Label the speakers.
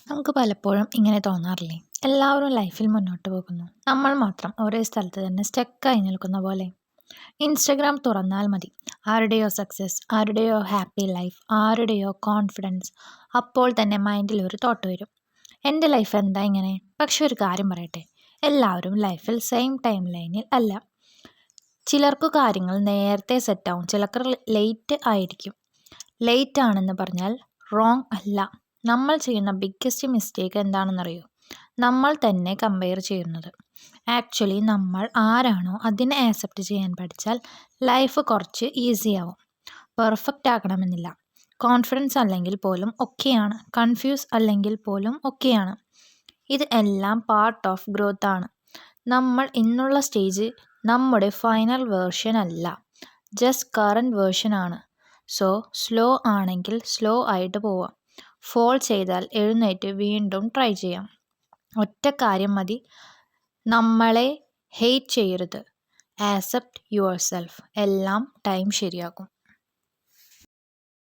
Speaker 1: നമുക്ക് പലപ്പോഴും ഇങ്ങനെ തോന്നാറില്ലേ? എല്ലാവരും ലൈഫിൽ മുന്നോട്ട് പോകുന്നു. നമ്മൾ മാത്രം ഒരേ സ്ഥലത്ത് തന്നെ സ്റ്റക്കായി നിൽക്കുന്ന പോലെ. ഇൻസ്റ്റഗ്രാം തുറന്നാൽ മതി. ആരുടെയോ സക്സസ്, ആരുടെയോ ഹാപ്പി ലൈഫ്, ആരുടെയോ കോൺഫിഡൻസ്. അപ്പോൾ തന്നെ മൈൻഡിൽ ഒരു തോട്ട് വരും. എൻ്റെ ലൈഫ് എന്താ ഇങ്ങനെ? പക്ഷെ ഒരു കാര്യം പറയട്ടെ, എല്ലാവരും ലൈഫിൽ സെയിം ടൈം ലൈനിൽ അല്ല. ചിലർക്ക് കാര്യങ്ങൾ നേരത്തെ സെറ്റാവും, ചിലർക്ക് ലേറ്റ് ആയിരിക്കും. ലേറ്റ് ആണെന്ന് പറഞ്ഞാൽ റോങ് അല്ല. നമ്മൾ ചെയ്യുന്ന ബിഗ്ഗസ്റ്റ് മിസ്റ്റേക്ക് എന്താണെന്നറിയോ? നമ്മൾ തന്നെ കമ്പയർ ചെയ്യുന്നത്. ആക്ച്വലി നമ്മൾ ആരാണോ അതിനെ ആക്സെപ്റ്റ് ചെയ്യാൻ പഠിച്ചാൽ ലൈഫ് കുറച്ച് ഈസി ആവും. പെർഫെക്റ്റ് ആകണമെന്നില്ല. കോൺഫിഡൻസ് അല്ലെങ്കിൽ പോലും ഒക്കെയാണ്. കൺഫ്യൂസ് അല്ലെങ്കിൽ പോലും ഒക്കെയാണ്. ഇത് എല്ലാം പാർട്ട് ഓഫ് ഗ്രോത്ത് ആണ്. നമ്മൾ ഇന്നുള്ള സ്റ്റേജ് നമ്മുടെ ഫൈനൽ വേർഷൻ അല്ല, ജസ്റ്റ് കറൻറ്റ് വേർഷൻ ആണ്. സോ സ്ലോ ആണെങ്കിൽ സ്ലോ ആയിട്ട് പോവാം. ഫോൾ ചെയ്താൽ എഴുന്നേറ്റ് വീണ്ടും ട്രൈ ചെയ്യാം. ഒറ്റ കാര്യം മതി, നമ്മളെ ഹെയ്റ്റ് ചെയ്യരുത്. Accept your self. എല്ലാം ടൈം ശരിയാകും.